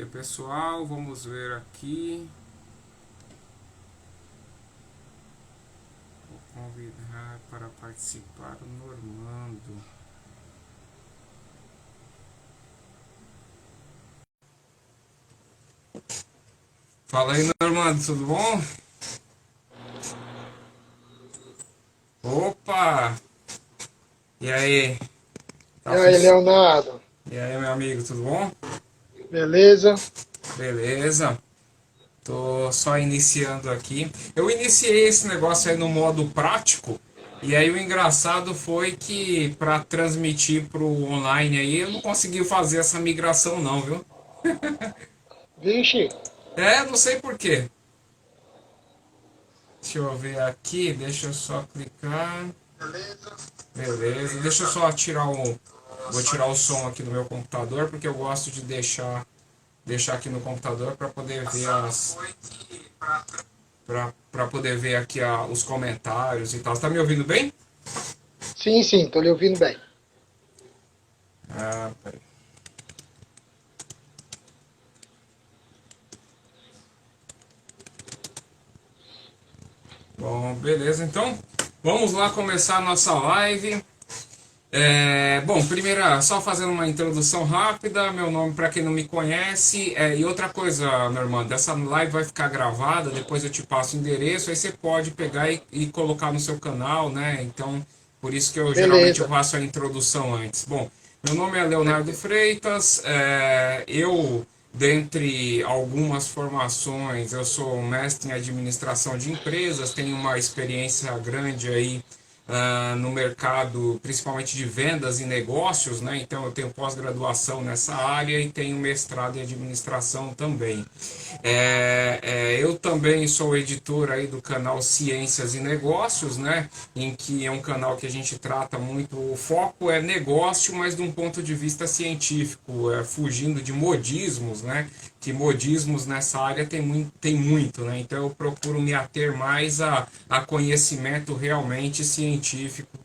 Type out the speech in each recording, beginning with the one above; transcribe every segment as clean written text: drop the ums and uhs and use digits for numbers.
E pessoal, vamos ver aqui. Vou convidar para participar o Normando. Fala aí, Normando, tudo bom? Opa! E aí? E Tá aí, funcionando? Leonardo? E aí, meu amigo, tudo bom? Beleza? Beleza. Tô só iniciando aqui. Eu iniciei esse negócio aí no modo prático. E aí o engraçado foi que para transmitir pro online aí eu não consegui fazer essa migração não, viu? Vixe, Não sei por quê. Deixa eu ver aqui, deixa eu só clicar. Beleza, deixa eu só tirar o. Vou tirar o som aqui do meu computador, porque eu gosto de deixar aqui no computador para poder ver as. Para poder ver aqui os comentários e tal. Você tá me ouvindo bem? sim, sim, tô lhe ouvindo bem. Ah, peraí. Bom, beleza, então. Vamos lá começar a nossa live. Bom, primeiro, só fazendo uma introdução rápida, meu nome para quem não me conhece, e outra coisa, meu irmão, essa live vai ficar gravada, depois eu te passo o endereço, aí você pode pegar e colocar no seu canal, né? Então, por isso que eu geralmente eu Beleza. faço a introdução antes. Bom, meu nome é Leonardo Tranquilo. Freitas, dentre algumas formações, eu sou mestre em administração de empresas, tenho uma experiência grande aí no mercado, principalmente de vendas e negócios, né? Então eu tenho pós-graduação nessa área e tenho mestrado em administração também. Eu também sou editor aí do canal Ciências e Negócios, né? Em que é um canal que a gente trata muito, o foco é negócio, mas de um ponto de vista científico, fugindo de modismos, né? Que modismos nessa área tem muito, né? Então eu procuro me ater mais a conhecimento realmente científico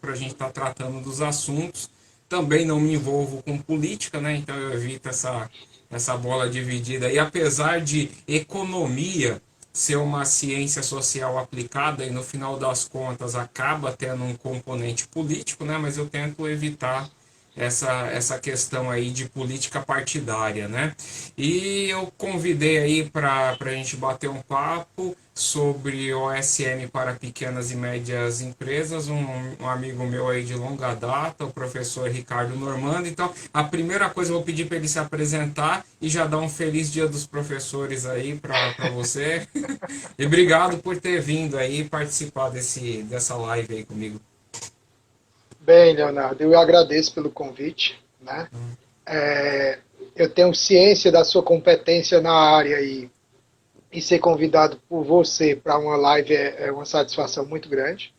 para a gente estar tratando dos assuntos. Também não me envolvo com política, né? Então eu evito essa bola dividida. E apesar de economia ser uma ciência social aplicada e no final das contas acaba tendo um componente político, né? Mas eu tento evitar essa questão aí de política partidária, né? E eu convidei aí para a gente bater um papo sobre o OSM para pequenas e médias empresas, um amigo meu aí de longa data, o professor Ricardo Normando. Então, a primeira coisa eu vou pedir para ele se apresentar e já dar um feliz Dia dos Professores aí para você. E obrigado por ter vindo aí participar dessa live aí comigo. Bem, Leonardo, eu agradeço pelo convite, né? É, eu tenho ciência da sua competência na área e ser convidado por você para uma live é uma satisfação muito grande,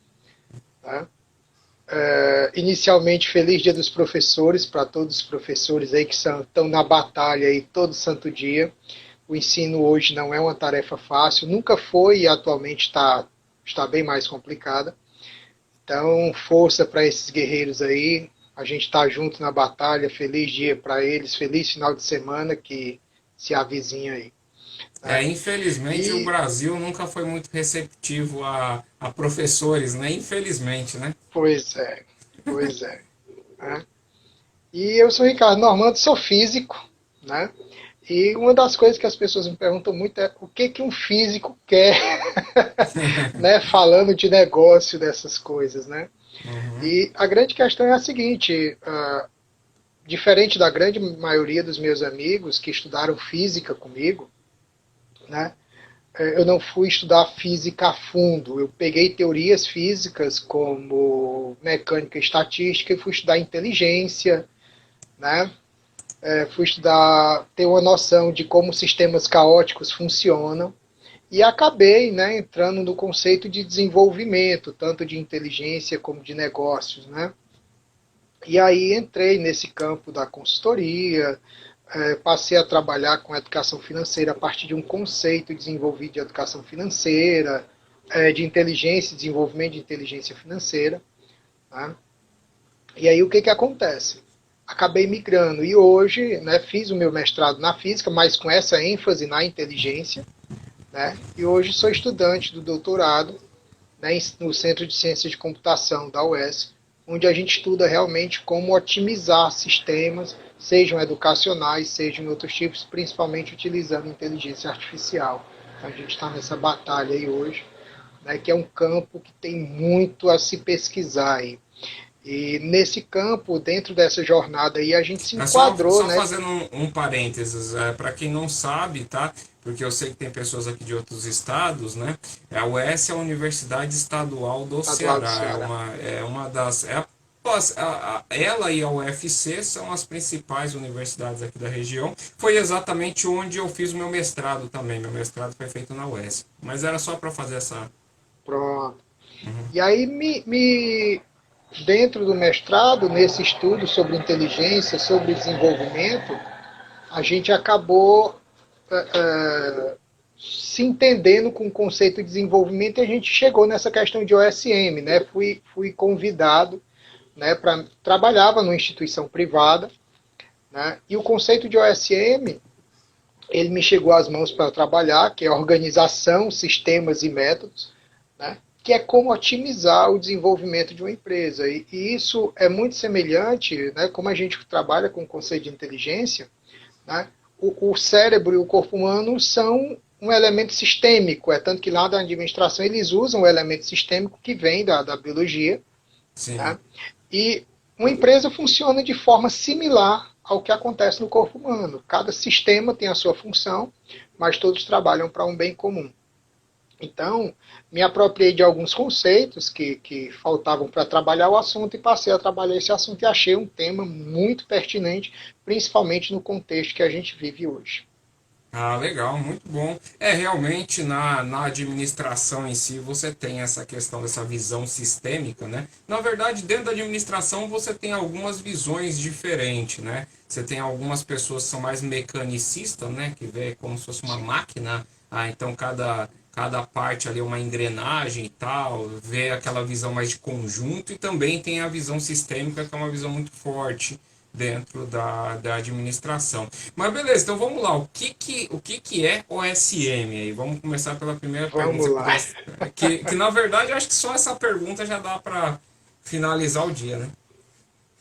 né? Inicialmente, feliz Dia dos Professores para todos os professores aí que estão na batalha aí todo santo dia. O ensino hoje não é uma tarefa fácil, nunca foi e atualmente está bem mais complicada. Então, força para esses guerreiros aí. A gente está junto na batalha. Feliz dia para eles, feliz final de semana que se avizinha aí. Né? Infelizmente o E, Brasil nunca foi muito receptivo a professores, né? Infelizmente, né? pois é, pois é. Né? E eu sou Ricardo Normando, sou físico, né? E uma das coisas que as pessoas me perguntam muito é o que que um físico quer, né? Falando de negócio dessas coisas, né? Uhum. E a grande questão é a seguinte: diferente da grande maioria dos meus amigos que estudaram física comigo, né? Eu não fui estudar física a fundo. Eu peguei teorias físicas como mecânica e estatística e fui estudar inteligência, né? Fui estudar, ter uma noção de como sistemas caóticos funcionam e acabei, né, entrando no conceito de desenvolvimento, tanto de inteligência como de negócios, né? E aí entrei nesse campo da consultoria, passei a trabalhar com educação financeira a partir de um conceito desenvolvido de educação financeira, de inteligência, desenvolvimento de inteligência financeira. Né? E aí o que, que acontece? acabei migrando. E hoje, né, fiz o meu mestrado na física, mas com essa ênfase na inteligência, né, e hoje sou estudante do doutorado, né, no Centro de Ciências de Computação da UES, onde a gente estuda realmente como otimizar sistemas, sejam educacionais, sejam em outros tipos, principalmente utilizando inteligência artificial. Então, a gente está nessa batalha aí hoje, né, que é um campo que tem muito a se pesquisar aí. E nesse campo, dentro dessa jornada aí, a gente se enquadrou, Só né? fazendo um parênteses, para quem não sabe, tá? Porque eu sei que tem pessoas aqui de outros estados, né? A UES é a Universidade Estadual do Estadual do Ceará, Ceará. é uma das... ela e a UFC são as principais universidades aqui da região. Foi exatamente onde eu fiz o meu mestrado também. Meu mestrado foi feito na UES. Mas era só para fazer essa... Pronto. E aí, dentro do mestrado, nesse estudo sobre inteligência, sobre desenvolvimento, a gente acabou se entendendo com o conceito de desenvolvimento e a gente chegou nessa questão de OSM, né? Fui convidado, né, para trabalhava numa instituição privada, né? E o conceito de OSM, ele me chegou às mãos para trabalhar, que é organização, sistemas e métodos, né? Que é como otimizar o desenvolvimento de uma empresa. E isso é muito semelhante, né, como a gente trabalha com o conceito de inteligência, né? O cérebro e o corpo humano são um elemento sistêmico, é tanto que lá da administração eles usam o elemento sistêmico que vem da biologia. Sim. Né? E uma empresa funciona de forma similar ao que acontece no corpo humano. Cada sistema tem a sua função, mas todos trabalham para um bem comum. Então, me apropriei de alguns conceitos que faltavam para trabalhar o assunto e passei a trabalhar esse assunto e achei um tema muito pertinente, principalmente no contexto que a gente vive hoje. Ah, legal, muito bom. É, realmente na administração em si você tem essa questão dessa visão sistêmica, né? Na verdade, dentro da administração você tem algumas visões diferentes, né? Você tem algumas pessoas que são mais mecanicistas, né? Que vê como se fosse uma Sim. máquina. Ah, então cada parte ali é uma engrenagem e tal, vê aquela visão mais de conjunto e também tem a visão sistêmica, que é uma visão muito forte dentro da administração. Mas beleza, então vamos lá. O que é OSM aí? Vamos começar pela primeira pergunta. Vamos Você lá. pudesse, que na verdade eu acho que só essa pergunta já dá para finalizar o dia, né?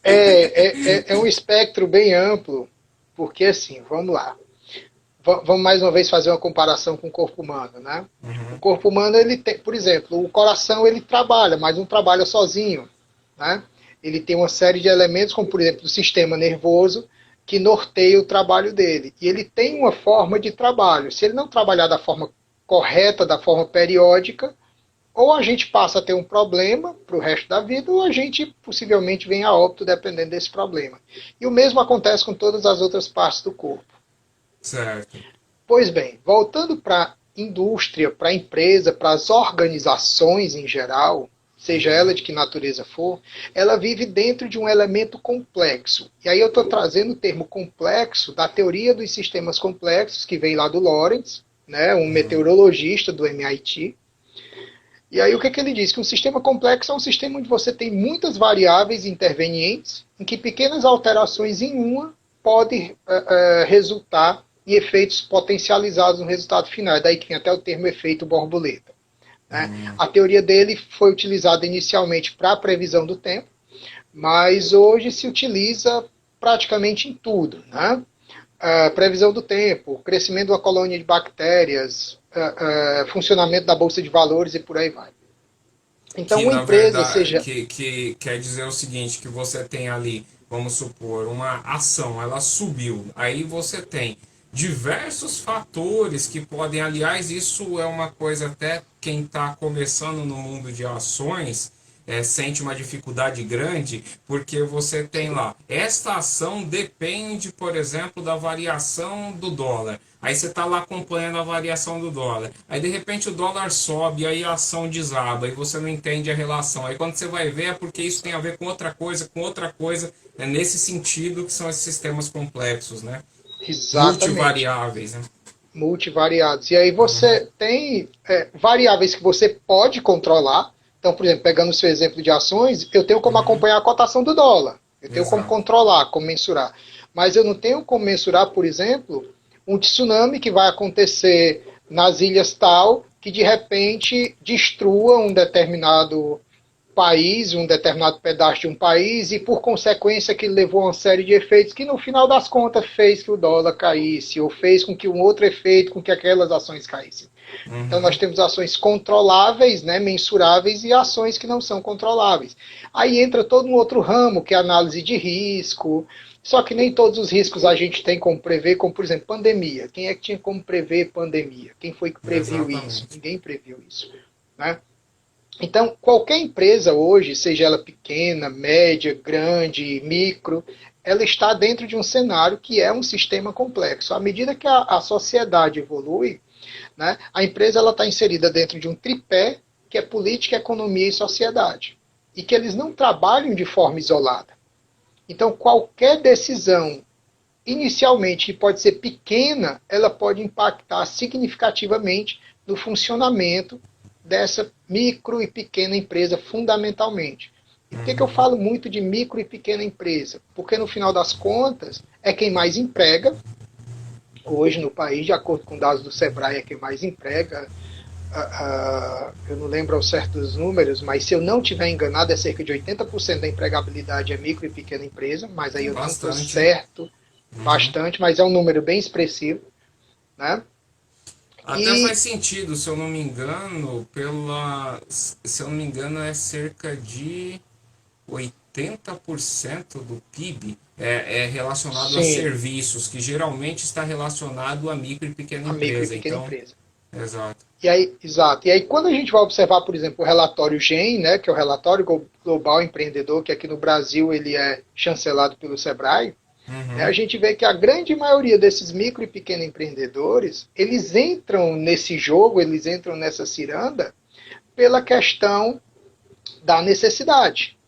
É um espectro bem amplo, porque assim, vamos lá. Vamos mais uma vez fazer uma comparação com o corpo humano, né? O Uhum. corpo humano, ele tem, por exemplo, o coração ele trabalha, mas não trabalha sozinho, né? Ele tem uma série de elementos, como por exemplo o sistema nervoso, que norteia o trabalho dele. E ele tem uma forma de trabalho. Se ele não trabalhar da forma correta, da forma periódica, ou a gente passa a ter um problema para o resto da vida, ou a gente possivelmente vem a óbito dependendo desse problema. E o mesmo acontece com todas as outras partes do corpo. Certo. Pois bem, voltando para a indústria, para a empresa, para as organizações em geral, seja ela de que natureza for, ela vive dentro de um elemento complexo. E aí eu estou trazendo o termo complexo da teoria dos sistemas complexos, que vem lá do Lawrence, né, um Uhum. meteorologista do MIT. E aí o que ele diz? Que um sistema complexo é um sistema onde você tem muitas variáveis intervenientes, em que pequenas alterações em uma podem resultar em efeitos potencializados no resultado final. É daí que vem até o termo efeito borboleta. Né? Uhum. A teoria dele foi utilizada inicialmente para a previsão do tempo, mas hoje se utiliza praticamente em tudo. Né? Previsão do tempo, crescimento da colônia de bactérias, funcionamento da bolsa de valores e por aí vai. Então, Que uma na empresa, verdade seja. que quer dizer o seguinte, que você tem ali, vamos supor, uma ação, ela subiu, aí você tem diversos fatores que podem, aliás, isso é uma coisa até quem está começando no mundo de ações sente uma dificuldade grande, porque você tem Sim, lá, esta ação depende, por exemplo, da variação do dólar. Aí você está lá acompanhando a variação do dólar. Aí de repente o dólar sobe, aí a ação desaba, e você não entende a relação. Aí quando você vai ver é porque isso tem a ver com outra coisa, com outra coisa. É nesse sentido que são esses sistemas complexos, né? exatamente. Multivariáveis, né? Multivariados. E aí Uhum. você tem variáveis que você pode controlar. Então, por exemplo, pegando o seu exemplo de ações, eu tenho como Uhum. acompanhar a cotação do dólar. Eu tenho como Exato. controlar, como mensurar. Mas eu não tenho como mensurar, por exemplo, um tsunami que vai acontecer nas ilhas tal, que de repente destrua um determinado país, um determinado pedaço de um país, e por consequência que levou a uma série de efeitos que no final das contas fez que o dólar caísse, ou fez com que um outro efeito, com que aquelas ações caíssem. Então nós Uhum. temos ações controláveis, né, mensuráveis, e ações que não são controláveis. Aí entra todo um outro ramo, que é a análise de risco, só que nem todos os riscos a gente tem como prever, como por exemplo pandemia. Quem é que tinha como prever pandemia? Quem foi que previu isso? Exatamente. Ninguém previu isso. Né? Então, qualquer empresa hoje, seja ela pequena, média, grande, micro, ela está dentro de um cenário que é um sistema complexo. À medida que a sociedade evolui, né, a empresa está inserida dentro de um tripé que é política, economia e sociedade. E que eles não trabalham de forma isolada. Então, qualquer decisão, inicialmente, que pode ser pequena, ela pode impactar significativamente no funcionamento dessa micro e pequena empresa, fundamentalmente. E por que eu Uhum. falo muito de micro e pequena empresa? Porque, no final das contas, é quem mais emprega. Hoje, no país, de acordo com dados do Sebrae, é quem mais emprega. Eu não lembro ao certo dos números, mas se eu não tiver enganado, é cerca de 80% da empregabilidade é micro e pequena empresa, mas aí É eu não estou bastante, hein? certo Uhum. bastante, mas é um número bem expressivo. Né? Até faz E sentido, se eu não me engano, se eu não me engano, é cerca de 80% do PIB é relacionado a sim, serviços, que geralmente está relacionado a micro e pequena a micro e empresa. pequena Então, empresa. exato. E aí, exato. E aí, quando a gente vai observar, por exemplo, o relatório GEM, né, que é o relatório global empreendedor, que aqui no Brasil ele é chancelado pelo Sebrae, né, a Uhum. gente vê que a grande maioria desses micro e pequenos empreendedores, eles entram nesse jogo, eles entram nessa ciranda pela questão da necessidade.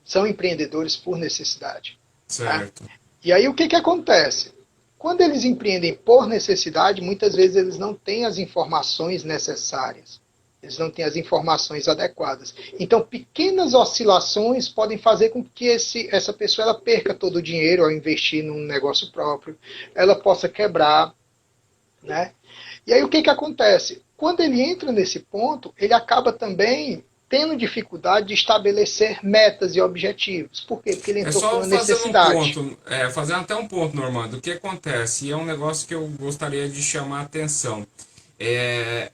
São empreendedores por necessidade. Tá? Certo. E aí o que acontece? Quando eles empreendem por necessidade, muitas vezes eles não têm as informações necessárias. Eles não têm as informações adequadas. Então, pequenas oscilações podem fazer com que essa pessoa ela perca todo o dinheiro ao investir num negócio próprio, ela possa quebrar. Né? E aí o que acontece? Quando ele entra nesse ponto, ele acaba também tendo dificuldade de estabelecer metas e objetivos. Por quê? Porque ele É entrou por só uma fazendo um necessidade. ponto, fazendo até um ponto, Normando. O que acontece? E é um negócio que eu gostaria de chamar a atenção.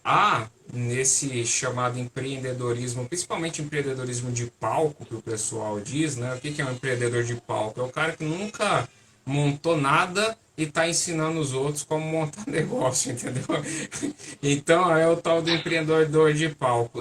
Há nesse chamado empreendedorismo, principalmente empreendedorismo de palco, que o pessoal diz, né? O que é um empreendedor de palco? É o cara que nunca montou nada e está ensinando os outros como montar negócio, entendeu? Então é o tal do empreendedor de palco.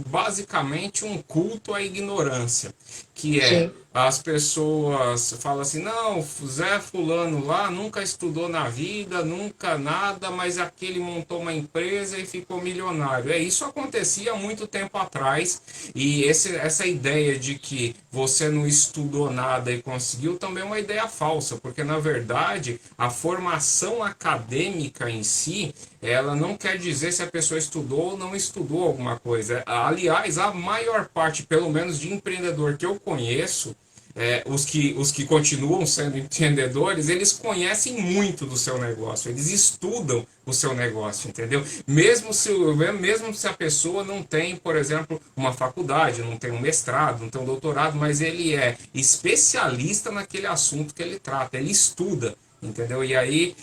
Basicamente um culto à ignorância, que é Sim, as pessoas falam assim, não, Zé fulano lá nunca estudou na vida, nunca nada, mas aquele montou uma empresa e ficou milionário. Isso acontecia há muito tempo atrás, e essa ideia de que você não estudou nada e conseguiu também é uma ideia falsa, porque na verdade a formação acadêmica em si, ela não quer dizer se a pessoa estudou ou não estudou alguma coisa. Aliás, a maior parte, pelo menos de empreendedor que eu conheço, os que continuam sendo empreendedores, eles conhecem muito do seu negócio, eles estudam o seu negócio, entendeu? Mesmo se a pessoa não tem, por exemplo, uma faculdade, não tem um mestrado, não tem um doutorado, mas ele é especialista naquele assunto que ele trata, ele estuda. Entendeu? E aí,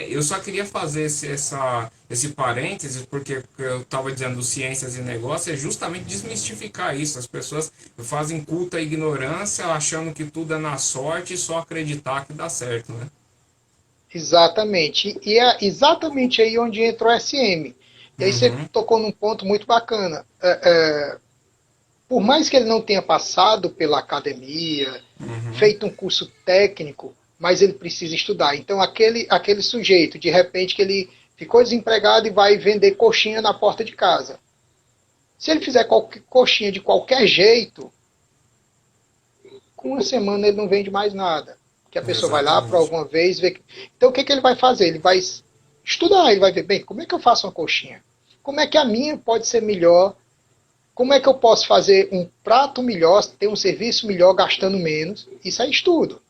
eu só queria fazer esse parêntese, porque eu estava dizendo ciências e negócios, é justamente desmistificar isso. As pessoas fazem culto à ignorância, achando que tudo é na sorte e só acreditar que dá certo, né? exatamente. E é exatamente aí onde entra o SM. E aí você Uhum, tocou num ponto muito bacana. Por mais que ele não tenha passado pela academia, uhum, feito um curso técnico, mas ele precisa estudar. Então, aquele sujeito, de repente, que ele ficou desempregado e vai vender coxinha na porta de casa. Se ele fizer coxinha de qualquer jeito, com uma semana ele não vende mais nada. Que a pessoa vai lá, exatamente. prova uma vez, vê. Então, o que ele vai fazer? Ele vai estudar, ele vai ver, bem, como é que eu faço uma coxinha? Como é que a minha pode ser melhor Como é que eu posso fazer um prato melhor, ter um serviço melhor, gastando menos? Isso é estudo.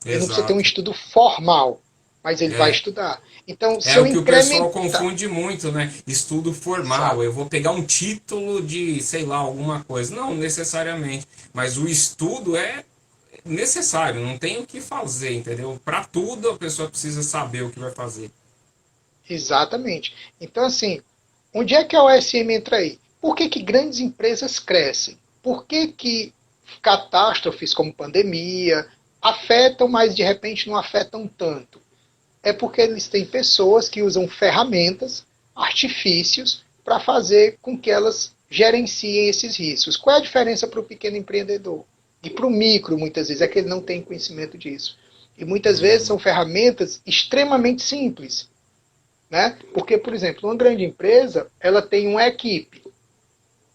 Ele não precisa ter um Exato. estudo formal, mas ele vai É. estudar. Então, se É eu o que o pessoal incrementar. confunde muito, né? Estudo formal. Exato. Eu vou pegar um título de, sei lá, alguma coisa. Não necessariamente. Mas o estudo é necessário. Não tem o que fazer, entendeu? Para tudo a pessoa precisa saber o que vai fazer. Exatamente. Então, assim, onde é que a OSM entra aí? Por que, que grandes empresas crescem? Por que, que catástrofes como pandemia afetam, mas de repente não afetam tanto? É porque eles têm pessoas que usam ferramentas, artifícios, para fazer com que elas gerenciem esses riscos. Qual é a diferença para o pequeno empreendedor? E para o micro, muitas vezes, é que ele não tem conhecimento disso. E muitas vezes são ferramentas extremamente simples, né? Porque, por exemplo, uma grande empresa, ela tem uma equipe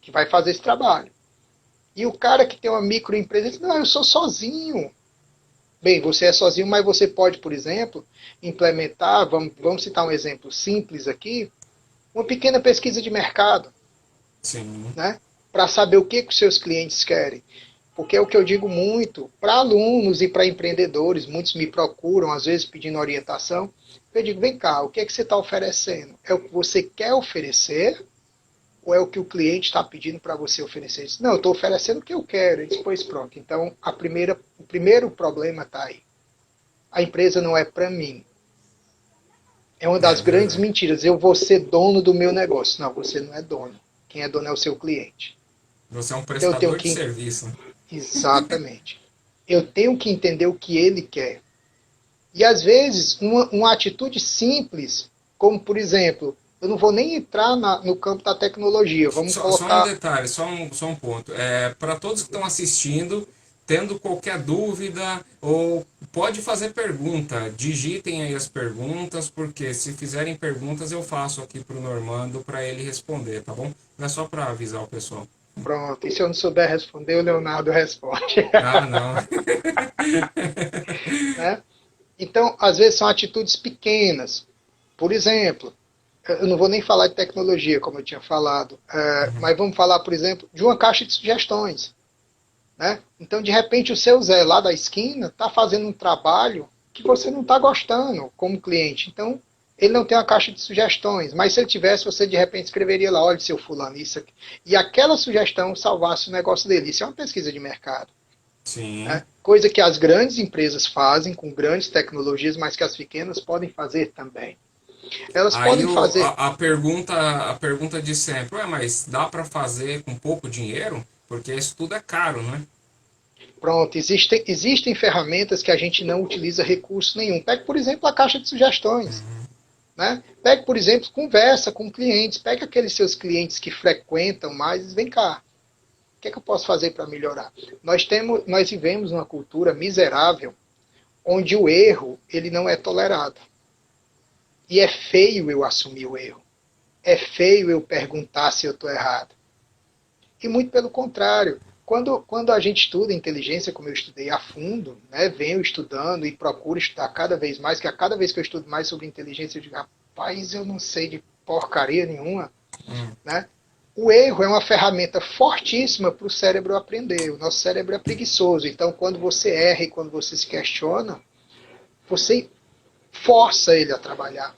que vai fazer esse trabalho. E o cara que tem uma microempresa diz, não, eu sou sozinho. Bem, você é sozinho, mas você pode, por exemplo, implementar, vamos citar um exemplo simples aqui, uma pequena pesquisa de mercado, Sim. né? Para saber o que, que os seus clientes querem. Porque é o que eu digo muito para alunos e para empreendedores, muitos me procuram, às vezes pedindo orientação. Eu digo, vem cá, o que é que você está oferecendo? É o que você quer oferecer ou é o que o cliente está pedindo para você oferecer? Disse, não, eu estou oferecendo o que eu quero. Ele disse, pois pronto. Então, o primeiro problema está aí. A empresa não é para mim. É uma É das grandes verdade. mentiras. Eu vou ser dono do meu negócio. Não, você não é dono. Quem é dono é o seu cliente. Você é um Então eu tenho prestador de que. serviço. Exatamente. Eu tenho que entender o que ele quer. E às vezes, uma atitude simples, como por exemplo, eu não vou nem entrar no campo da tecnologia, vamos Só um colocar. detalhe, só um ponto. Para todos que estão assistindo, tendo qualquer dúvida ou pode fazer pergunta, digitem aí as perguntas, porque se fizerem perguntas eu faço aqui para o Normando para ele responder, tá bom? Não é só para avisar o pessoal. Pronto, e se eu não souber responder, o Leonardo responde. Ah, não. Né? Então, às vezes são atitudes pequenas. Por exemplo, eu não vou nem falar de tecnologia, como eu tinha falado, mas vamos falar, por exemplo, de uma caixa de sugestões. Né? Então, de repente, o seu Zé lá da esquina está fazendo um trabalho que você não está gostando como cliente. Então, ele não tem uma caixa de sugestões, mas se ele tivesse, você de repente escreveria lá, olha, seu fulano, isso aqui. E aquela sugestão salvasse o negócio dele. Isso é uma pesquisa de mercado. Sim. Né? Coisa que as grandes empresas fazem com grandes tecnologias, mas que as pequenas podem fazer também. Elas Aí podem fazer. a pergunta de sempre, ué, mas dá para fazer com pouco dinheiro? Porque isso tudo é caro, né? Pronto, existem ferramentas que a gente não utiliza recurso nenhum. Pegue, por exemplo, a caixa de sugestões. Né? Pegue, por exemplo, conversa com clientes. Pegue aqueles seus clientes que frequentam mais e diz, vem cá, o que é que eu posso fazer para melhorar? Nós vivemos numa cultura miserável onde o erro ele não é tolerado. E é feio eu assumir o erro. É feio eu perguntar se eu estou errado. E muito pelo contrário. Quando a gente estuda inteligência, como eu estudei a fundo, né, venho estudando e procuro estudar cada vez mais, que a cada vez que eu estudo mais sobre inteligência, eu digo, rapaz, eu não sei de porcaria nenhuma. Hum. Né? O erro é uma ferramenta fortíssima para o cérebro aprender. O nosso cérebro é preguiçoso. Então, quando você erra e quando você se questiona, você força ele a trabalhar.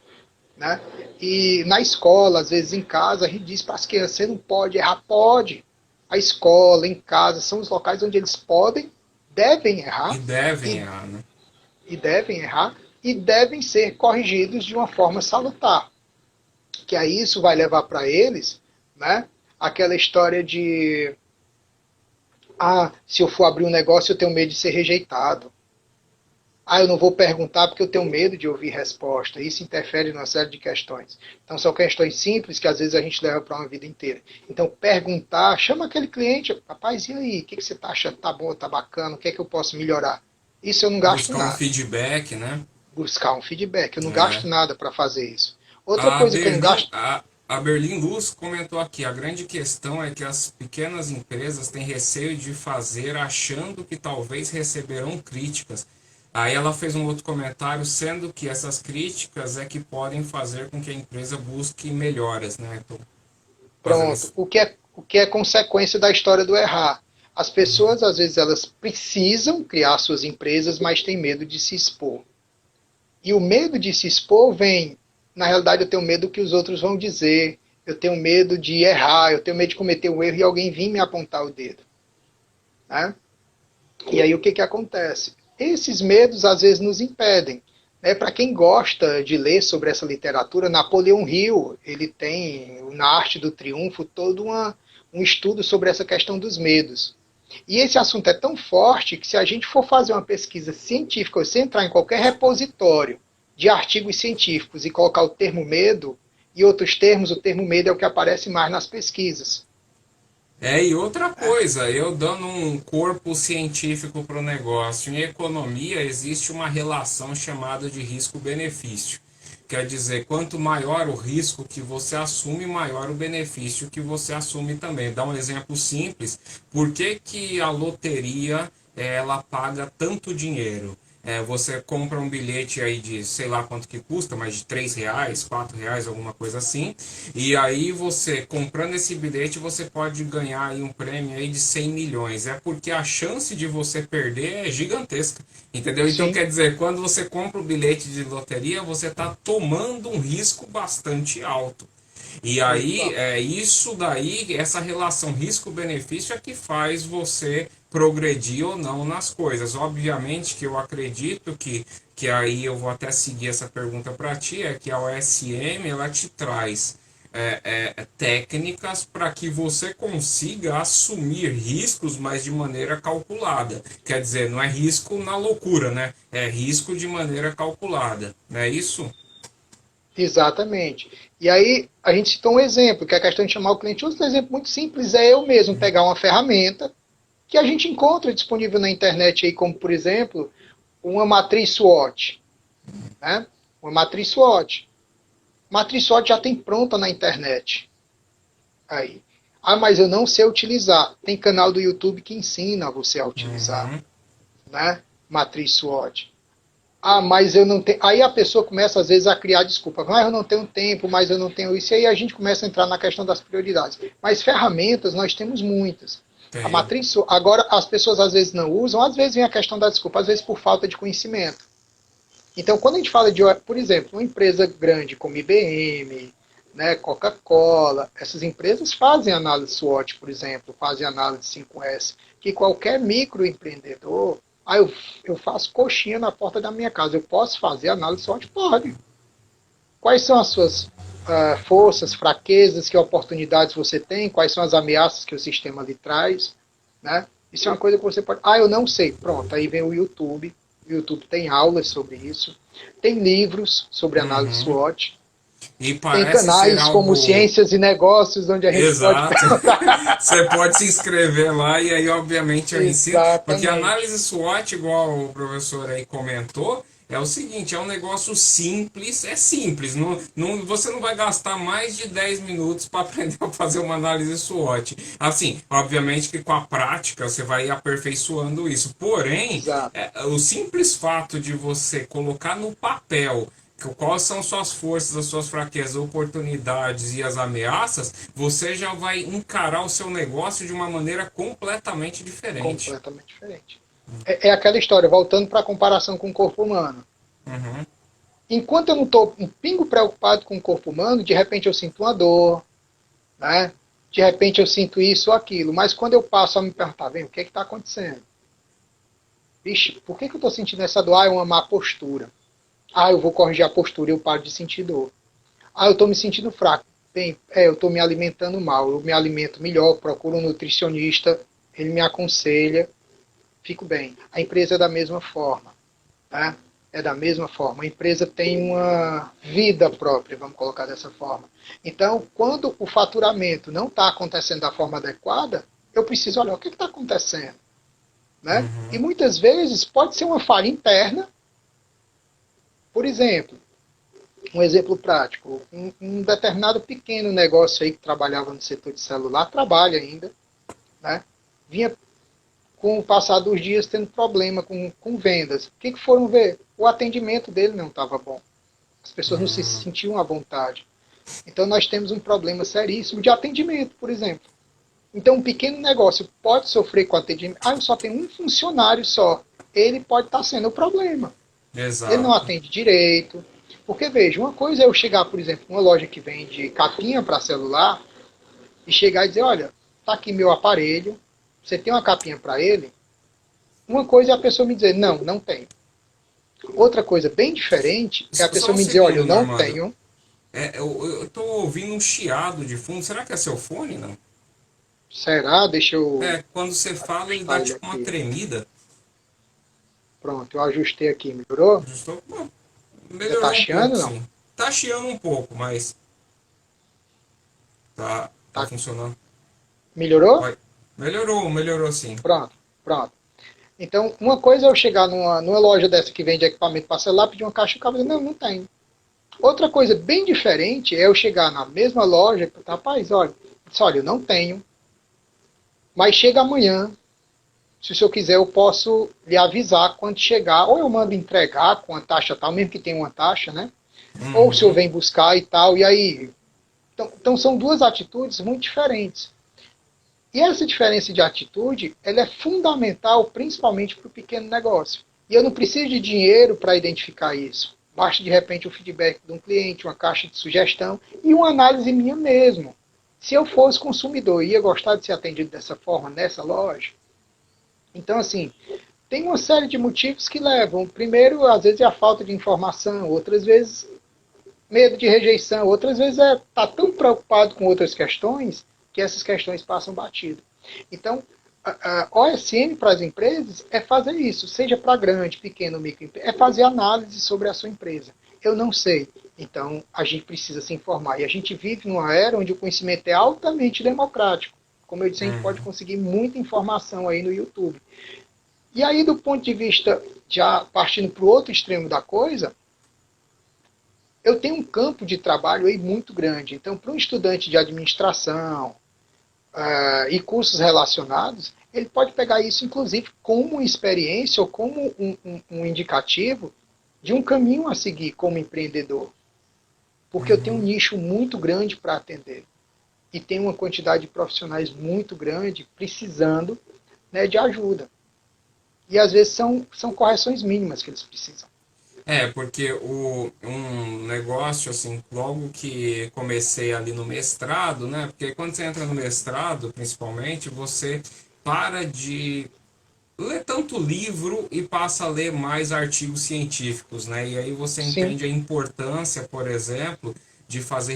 Né? E na escola, às vezes em casa, a gente diz para as crianças: você não pode errar, pode. A escola, em casa, são os locais onde eles podem, devem E errar devem e, errar, né? e devem errar e devem ser corrigidos de uma forma salutar. Que aí isso vai levar para eles, né, aquela história de se eu for abrir um negócio eu tenho medo de ser rejeitado. Eu não vou perguntar porque eu tenho medo de ouvir resposta. Isso interfere numa série de questões. Então, são questões simples que às vezes a gente leva para uma vida inteira. Então, perguntar, chama aquele cliente, rapaz, e aí? O que você está achando? Tá bom, tá bacana? O que é que eu posso melhorar? Isso eu não gasto Buscar um nada. feedback, né? Buscar um feedback. Eu não gasto É. nada para fazer isso. Outra A coisa que eu não Berlim, gasto. a Berlim Luz comentou aqui, a grande questão é que as pequenas empresas têm receio de fazer achando que talvez receberão críticas. Aí ela fez um outro comentário, sendo que essas críticas é que podem fazer com que a empresa busque melhoras, né? Então, por causa Pronto. desse... o que é consequência da história do errar. As pessoas, às vezes, elas precisam criar suas empresas, mas têm medo de se expor. E o medo de se expor vem, na realidade, eu tenho medo do que os outros vão dizer, eu tenho medo de errar, eu tenho medo de cometer um erro e alguém vir me apontar o dedo. Né? E aí o que acontece? Esses medos, às vezes, nos impedem. Né? Para quem gosta de ler sobre essa literatura, Napoleão Hill, ele tem, na Arte do Triunfo, todo um estudo sobre essa questão dos medos. E esse assunto é tão forte que se a gente for fazer uma pesquisa científica, ou se entrar em qualquer repositório de artigos científicos e colocar o termo medo, e outros termos, o termo medo é o que aparece mais nas pesquisas. E outra coisa, eu dando um corpo científico para o negócio, em economia existe uma relação chamada de risco-benefício. Quer dizer, quanto maior o risco que você assume, maior o benefício que você assume também. Dá um exemplo simples. Por que que a loteria ela paga tanto dinheiro? Você compra um bilhete aí de sei lá quanto que custa, mas de R$ 3, R$ 4, alguma coisa assim. E aí você, comprando esse bilhete, você pode ganhar aí um prêmio aí de 100 milhões. É porque a chance de você perder é gigantesca. Entendeu? Então Sim. quer dizer, quando você compra o bilhete de loteria, você está tomando um risco bastante alto. E Muito aí, alto. isso daí, essa relação risco-benefício é que faz você progredir ou não nas coisas. Obviamente que eu acredito que aí eu vou até seguir essa pergunta para ti, é que a OSM ela te traz técnicas para que você consiga assumir riscos, mas de maneira calculada. Quer dizer, não é risco na loucura, né? É risco de maneira calculada. Não é isso? Exatamente. E aí, a gente citou um exemplo, que é a questão de chamar o cliente. Outro exemplo muito simples é eu mesmo pegar uma ferramenta que a gente encontra disponível na internet, aí, como, por exemplo, uma matriz SWOT. Né? Uma matriz SWOT. Matriz SWOT já tem pronta na internet. Aí. Ah, mas eu não sei utilizar. Tem canal do YouTube que ensina você a utilizar. Uhum. Né? Matriz SWOT. Ah, mas eu não tenho. Aí a pessoa começa, às vezes, a criar desculpa. Mas eu não tenho tempo, mas eu não tenho isso. E aí a gente começa a entrar na questão das prioridades. Mas ferramentas nós temos muitas. A Tem. matriz. Agora, as pessoas às vezes não usam, às vezes vem a questão da desculpa, às vezes por falta de conhecimento. Então, quando a gente fala de, por exemplo, uma empresa grande como IBM, né, Coca-Cola, essas empresas fazem análise SWOT, por exemplo, fazem análise 5S, que qualquer microempreendedor, eu faço coxinha na porta da minha casa, eu posso fazer análise SWOT? Pode. Quais são as suas forças, fraquezas, que oportunidades você tem, quais são as ameaças que o sistema lhe traz, né? Isso é uma coisa que você pode... Ah, eu não sei. Pronto, aí vem o YouTube. O YouTube tem aulas sobre isso. Tem livros sobre análise Uhum. SWOT. E Tem parece ser canais como algo Ciências e Negócios, onde a gente pode exato. perguntar. Você pode se inscrever lá e aí, obviamente, eu ensino. Porque a Exatamente. análise SWOT, igual o professor aí comentou, é o seguinte: é um negócio simples, é simples. Você não vai gastar mais de 10 minutos para aprender a fazer uma análise SWOT. Assim, obviamente que com a prática você vai aperfeiçoando isso. Porém, Exato. o simples fato de você colocar no papel quais são suas forças, as suas fraquezas, oportunidades e as ameaças, você já vai encarar o seu negócio de uma maneira completamente diferente. Completamente diferente. É aquela história, voltando para a comparação com o corpo humano. Uhum. Enquanto eu não estou um pingo preocupado com o corpo humano, de repente eu sinto uma dor, né? De repente eu sinto isso ou aquilo. Mas quando eu passo a me perguntar, vem, o que está acontecendo? Vixe, por que eu estou sentindo essa dor? Ah, é uma má postura. Ah, eu vou corrigir a postura e eu paro de sentir dor. Ah, eu estou me sentindo fraco. Bem, eu estou me alimentando mal. Eu me alimento melhor, procuro um nutricionista, ele me aconselha, fico bem. A empresa é da mesma forma. Né? É da mesma forma. A empresa tem uma vida própria, vamos colocar dessa forma. Então, quando o faturamento não está acontecendo da forma adequada, eu preciso olhar o que está acontecendo. Né? E Uhum. muitas vezes pode ser uma falha interna. Por exemplo, um exemplo prático, um determinado pequeno negócio aí que trabalhava no setor de celular, trabalha ainda, né? Vinha com o passar dos dias tendo problema com vendas. O que foram ver? O atendimento dele não estava bom. As pessoas não se Uhum. sentiam à vontade. Então nós temos um problema seríssimo de atendimento, por exemplo. Então, um pequeno negócio pode sofrer com atendimento. Ah, eu só tenho um funcionário só. Ele pode estar sendo o problema. Ele não Exato. atende direito. Porque, veja, uma coisa é eu chegar, por exemplo, numa loja que vende capinha para celular e chegar e dizer, olha, tá aqui meu aparelho, você tem uma capinha para ele? Uma coisa é a pessoa me dizer, não, não tenho. Outra coisa bem diferente é a Só pessoa um me dizer, olha, eu segundo, não Normando. tenho. Eu tô ouvindo um chiado de fundo. Será que é seu fone, não? Será? Deixa eu Quando você fala, ele dá ajustar ele tipo uma aqui. tremida. Pronto, eu ajustei aqui, melhorou? Ajustou? Bom, Já tá melhorou um pouco, chiando, não? sim. Tá chiando um pouco, mas tá Tá. funcionando. Melhorou? Vai. Melhorou sim. Pronto, pronto. Então, uma coisa é eu chegar numa loja dessa que vende equipamento para celular, pedir uma caixa de cabo e dizer, não, não tem. Outra coisa bem diferente é eu chegar na mesma loja e falar, rapaz, olha, eu não tenho, mas chega amanhã. Se o senhor quiser, eu posso lhe avisar quando chegar, ou eu mando entregar com a taxa tal, mesmo que tenha uma taxa, né? Ou o senhor Uhum. vem buscar e tal, e aí. Então são duas atitudes muito diferentes. E essa diferença de atitude, ela é fundamental, principalmente para o pequeno negócio. E eu não preciso de dinheiro para identificar isso. Basta, de repente, o feedback de um cliente, uma caixa de sugestão e uma análise minha mesmo. Se eu fosse consumidor, ia gostar de ser atendido dessa forma nessa loja? Então, assim, tem uma série de motivos que levam. Primeiro, às vezes, é a falta de informação, outras vezes, medo de rejeição, outras vezes tá tão preocupado com outras questões que essas questões passam batido. Então, a OSM para as empresas é fazer isso, seja para grande, pequeno, microempresa, é fazer análise sobre a sua empresa. Eu não sei, então a gente precisa se informar. E a gente vive numa era onde o conhecimento é altamente democrático. Como eu disse, a gente pode Uhum. conseguir muita informação aí no YouTube. E aí, do ponto de vista, já partindo para o outro extremo da coisa, eu tenho um campo de trabalho aí muito grande. Então, para um estudante de administração e cursos relacionados, ele pode pegar isso, inclusive, como uma experiência ou como um indicativo de um caminho a seguir como empreendedor. Porque eu tenho um Uhum. nicho muito grande para atender. E tenho uma quantidade de profissionais muito grande precisando, né, de ajuda. E às vezes são correções mínimas que eles precisam. Porque um negócio, assim, logo que comecei ali no mestrado, né? Porque quando você entra no mestrado, principalmente, você para de ler tanto livro e passa a ler mais artigos científicos, né? E aí você Sim, entende a importância, por exemplo, de fazer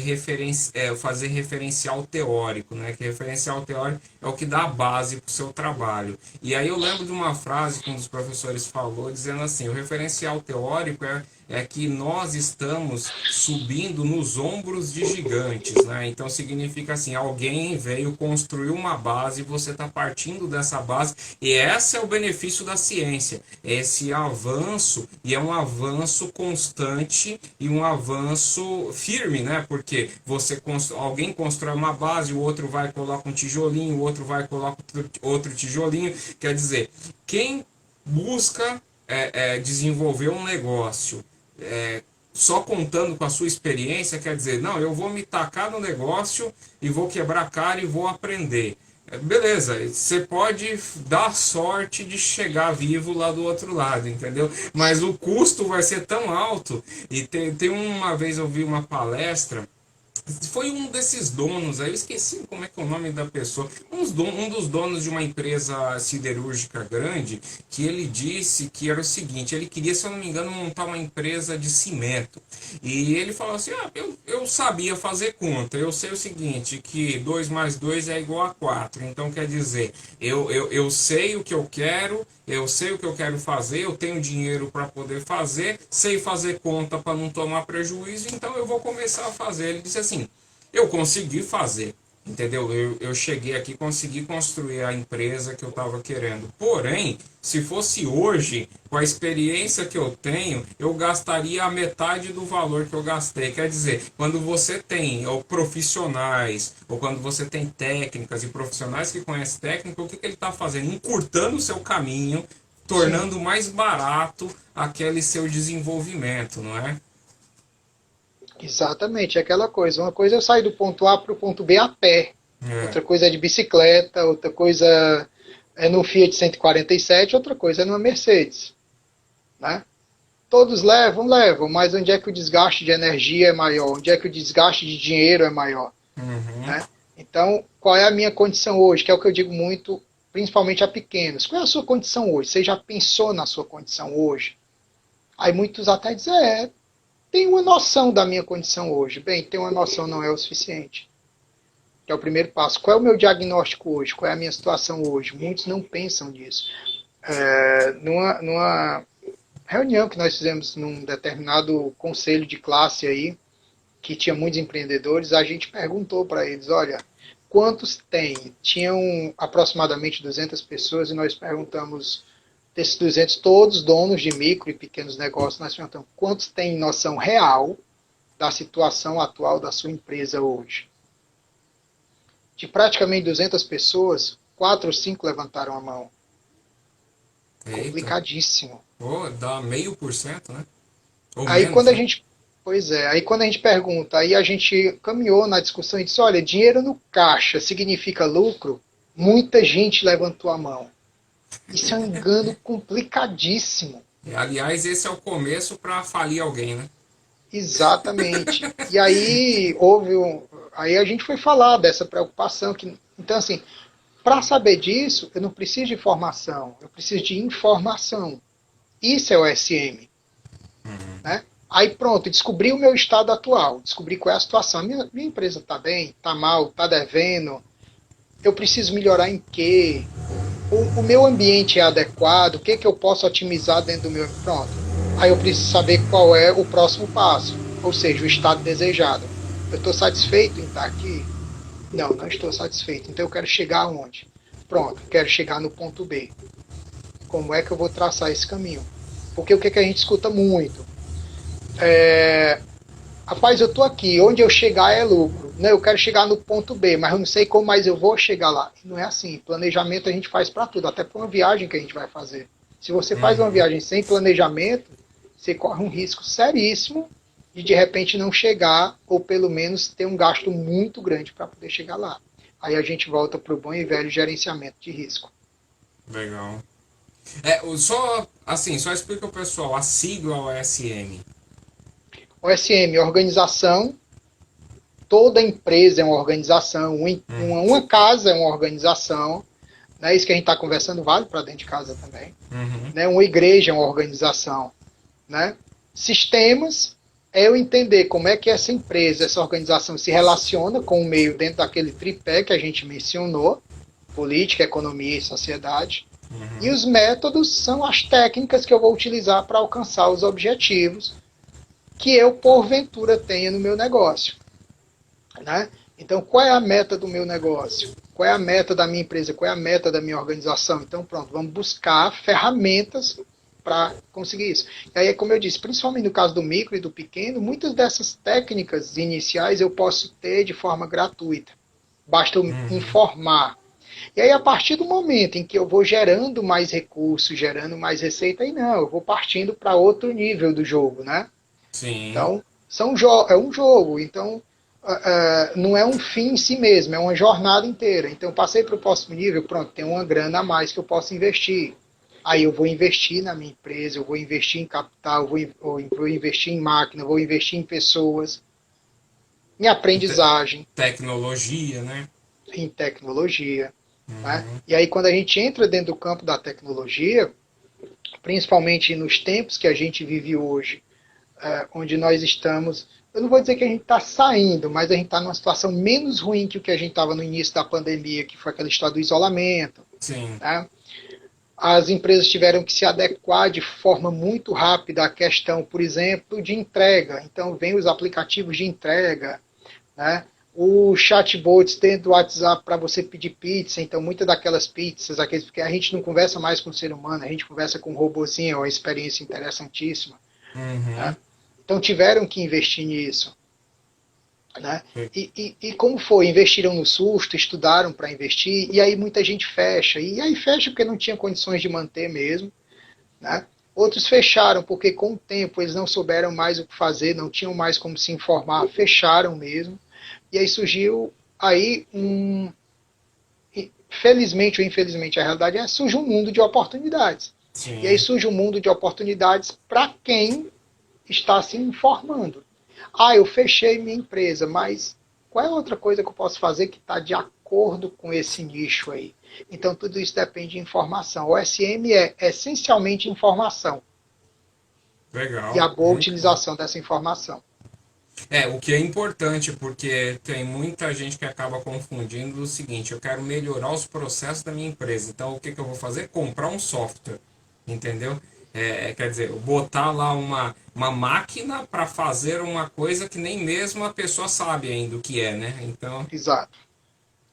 referencial teórico, né? Que referencial teórico é o que dá a base para o seu trabalho. E aí eu lembro de uma frase que um dos professores falou, dizendo assim: o referencial teórico é que nós estamos subindo nos ombros de gigantes, né? Então significa assim, alguém veio construir uma base, você está partindo dessa base, e esse é o benefício da ciência, esse avanço, e é um avanço constante e um avanço firme, né? Porque alguém constrói uma base, o outro vai e coloca um tijolinho, o outro vai e coloca outro tijolinho, quer dizer, quem busca desenvolver um negócio é, só contando com a sua experiência, quer dizer, não, eu vou me tacar no negócio e vou quebrar a cara e vou aprender. Beleza, você pode dar sorte de chegar vivo lá do outro lado, entendeu? Mas o custo vai ser tão alto. E tem uma vez eu vi uma palestra, foi um desses donos, aí eu esqueci como é que é o nome da pessoa, um dos donos de uma empresa siderúrgica grande, que ele disse que era o seguinte, ele queria, se eu não me engano, montar uma empresa de cimento. E ele falou assim, eu sabia fazer conta, eu sei o seguinte, que 2 mais 2 é igual a 4. Então quer dizer, eu sei o que eu quero, eu sei o que eu quero fazer, eu tenho dinheiro para poder fazer, sei fazer conta para não tomar prejuízo, então eu vou começar a fazer. Ele disse assim: eu consegui fazer, entendeu? Eu cheguei aqui, consegui construir a empresa que eu estava querendo. Porém, se fosse hoje, com a experiência que eu tenho, eu gastaria a metade do valor que eu gastei. Quer dizer, quando você tem ou profissionais, ou quando você tem técnicas e profissionais que conhecem técnica, o que ele está fazendo? Encurtando o seu caminho, sim. tornando mais barato aquele seu desenvolvimento, não é? Exatamente, é aquela coisa. Uma coisa é eu sair do ponto A para o ponto B a pé. É. outra coisa é de bicicleta, outra coisa é no Fiat 147, outra coisa é numa Mercedes, né? Todos levam, mas onde é que o desgaste de energia é maior? Onde é que o desgaste de dinheiro é maior? Uhum. Né? Então, qual é a minha condição hoje? Que é o que eu digo muito, principalmente a pequenos. Qual é a sua condição hoje? Você já pensou na sua condição hoje? Aí muitos até dizem, tem uma noção da minha condição hoje. Bem, ter uma noção não é o suficiente. Que é o primeiro passo. Qual é o meu diagnóstico hoje? Qual é a minha situação hoje? Muitos não pensam nisso. Numa reunião que nós fizemos num determinado conselho de classe aí, que tinha muitos empreendedores, a gente perguntou para eles, olha, quantos tem? Tinham aproximadamente 200 pessoas e nós perguntamos, desses 200, todos donos de micro e pequenos negócios, nós perguntamos, quantos têm noção real da situação atual da sua empresa hoje? De praticamente 200 pessoas, 4 ou 5 levantaram a mão. Eita. Complicadíssimo. Pô, dá 0,5%, né? Ou Aí menos, quando a né? gente, pois é, aí quando a gente pergunta, aí a gente caminhou na discussão e disse, olha, dinheiro no caixa significa lucro? Muita gente levantou a mão. Isso é um engano complicadíssimo. Aliás, esse é o começo para falir alguém, né? Exatamente. E aí houve aí a gente foi falar dessa preocupação que, então assim, para saber disso, eu não preciso de informação, eu preciso de informação. Isso é o SM. Né? Aí pronto, descobri o meu estado atual, descobri qual é a situação. Minha empresa está bem, está mal, está devendo, eu preciso melhorar em quê? O meu ambiente é adequado, o que, que eu posso otimizar dentro do meu. Pronto. Aí eu preciso saber qual é o próximo passo, ou seja, o estado desejado. Eu estou satisfeito em estar aqui? Não, não estou satisfeito. Então eu quero chegar aonde? Pronto, quero chegar no ponto B. Como é que eu vou traçar esse caminho? Porque o que, que a gente escuta muito? É, rapaz, eu tô aqui, onde eu chegar é lucro. Né? Eu quero chegar no ponto B, mas eu não sei como mais eu vou chegar lá. Não é assim. Planejamento a gente faz para tudo, até para uma viagem que a gente vai fazer. Se você faz uma Uhum. viagem sem planejamento, você corre um risco seríssimo de repente não chegar, ou pelo menos ter um gasto muito grande para poder chegar lá. Aí a gente volta para o bom e velho gerenciamento de risco. Legal. É, só assim, só explica o pessoal a sigla OSM. OSM, organização, toda empresa é uma organização, uma casa é uma organização, né? Isso que a gente está conversando vale para dentro de casa também. Uhum. Né? Uma igreja é uma organização. Né? Sistemas é eu entender como é que essa empresa, essa organização se relaciona com o meio dentro daquele tripé que a gente mencionou, política, economia e sociedade. E Uhum. os métodos são as técnicas que eu vou utilizar para alcançar os objetivos que eu, porventura, tenha no meu negócio. Né? Então, qual é a meta do meu negócio? Qual é a meta da minha empresa? Qual é a meta da minha organização? Então, pronto, vamos buscar ferramentas para conseguir isso. E aí, como eu disse, principalmente no caso do micro e do pequeno, muitas dessas técnicas iniciais eu posso ter de forma gratuita. Basta eu Uhum. informar. E aí, a partir do momento em que eu vou gerando mais recursos, gerando mais receita, aí não, eu vou partindo para outro nível do jogo, né? Sim. Então, é um jogo. Então, não é um fim em si mesmo, é uma jornada inteira. Então, passei para o próximo nível, pronto, tem uma grana a mais que eu posso investir. Aí eu vou investir na minha empresa, eu vou investir em capital, vou investir em máquina, vou investir em pessoas, em aprendizagem, Tecnologia, né? em tecnologia. Né? Uhum. E aí, quando a gente entra dentro do campo da tecnologia, principalmente nos tempos que a gente vive hoje, onde nós estamos. Eu não vou dizer que a gente está saindo, mas a gente está numa situação menos ruim que o que a gente estava no início da pandemia, que foi aquela história do isolamento. Sim. Né? As empresas tiveram que se adequar de forma muito rápida à questão, por exemplo, de entrega. Então, vem os aplicativos de entrega, né? Os chatbots dentro do WhatsApp para você pedir pizza. Então, muitas daquelas pizzas, porque a gente não conversa mais com o ser humano, a gente conversa com um robozinho, é uma experiência interessantíssima. Uhum. Né? Então tiveram que investir nisso. Né? E como foi? Investiram no susto, estudaram para investir, e aí muita gente fecha. E aí fecha porque não tinha condições de manter mesmo. Né? Outros fecharam porque com o tempo eles não souberam mais o que fazer, não tinham mais como se informar, fecharam mesmo. E aí surgiu aí, felizmente ou infelizmente, a realidade é surge um mundo de oportunidades. Sim. E aí surge um mundo de oportunidades para quem está se informando. Ah, eu fechei minha empresa, mas qual é a outra coisa que eu posso fazer que está de acordo com esse nicho aí? Então, tudo isso depende de informação. O SM é essencialmente informação e a Legal, boa muito bom. utilização dessa informação. O que é importante, porque tem muita gente que acaba confundindo o seguinte: eu quero melhorar os processos da minha empresa. Então, o que eu vou fazer? Comprar um software, entendeu? Quer dizer, botar lá uma máquina para fazer uma coisa que nem mesmo a pessoa sabe ainda o que é, né? Então, Exato.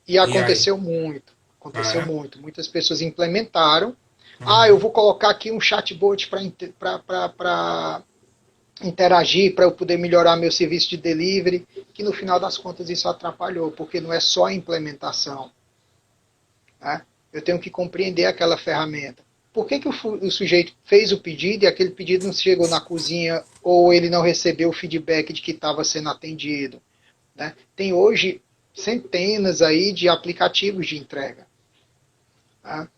E e aí? aconteceu muito. Ah, Aconteceu é? muito. Muitas pessoas implementaram. Ah, eu Uhum. vou colocar aqui um chatbot para interagir, para eu poder melhorar meu serviço de delivery, que no final das contas isso atrapalhou, porque não é só a implementação. Né? Eu tenho que compreender aquela ferramenta. Por que o sujeito fez o pedido e aquele pedido não chegou na cozinha ou ele não recebeu o feedback de que estava sendo atendido? Né? Tem hoje centenas aí de aplicativos de entrega. Tá?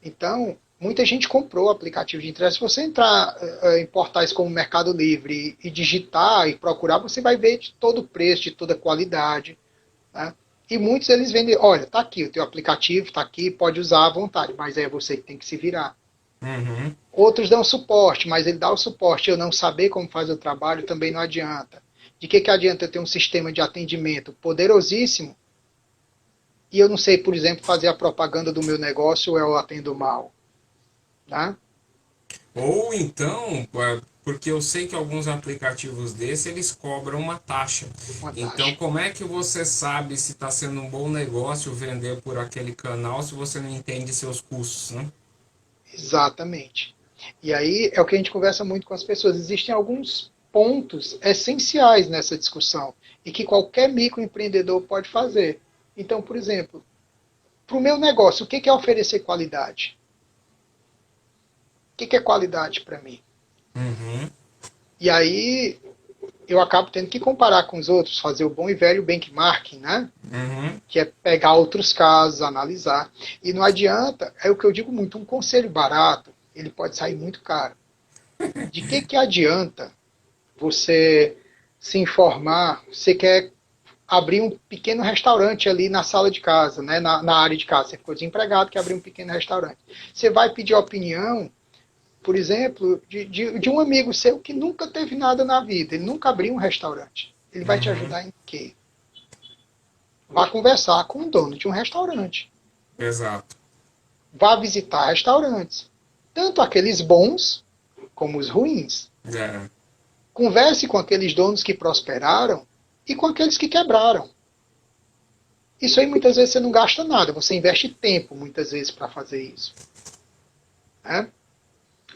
Então, muita gente comprou aplicativo de entrega. Se você entrar em portais como Mercado Livre e digitar e procurar, você vai ver de todo o preço, de toda a qualidade. Né? E muitos eles vendem, olha, tá aqui, o teu aplicativo tá aqui, pode usar à vontade, mas é você que tem que se virar. Uhum. Outros dão suporte, mas ele dá o suporte, eu não saber como faz o trabalho também não adianta. De que adianta eu ter um sistema de atendimento poderosíssimo e eu não sei, por exemplo, fazer a propaganda do meu negócio ou eu atendo mal? Tá? Ou então, porque eu sei que alguns aplicativos desses eles cobram uma taxa. Uma Então, taxa. como é que você sabe se está sendo um bom negócio vender por aquele canal se você não entende seus custos, né? Exatamente. E aí é o que a gente conversa muito com as pessoas. Existem alguns pontos essenciais nessa discussão e que qualquer microempreendedor pode fazer. Então, por exemplo, para o meu negócio, o que é oferecer qualidade? O que é qualidade para mim? Uhum, E aí eu acabo tendo que comparar com os outros, fazer o bom e velho benchmarking, né? uhum. Que é pegar outros casos, analisar. E não adianta, é o que eu digo muito, um conselho barato, ele pode sair muito caro. De que adianta você se informar, você quer abrir um pequeno restaurante ali na sala de casa, né, na área de casa, você ficou desempregado, quer abrir um pequeno restaurante. Você vai pedir opinião, por exemplo, de um amigo seu que nunca teve nada na vida, ele nunca abriu um restaurante. Ele vai te Uhum. ajudar em quê? Vá conversar com o dono de um restaurante. Exato. Vá visitar restaurantes. Tanto aqueles bons como os ruins. É. Converse com aqueles donos que prosperaram e com aqueles que quebraram. Isso aí muitas vezes você não gasta nada, você investe tempo muitas vezes para fazer isso. Né?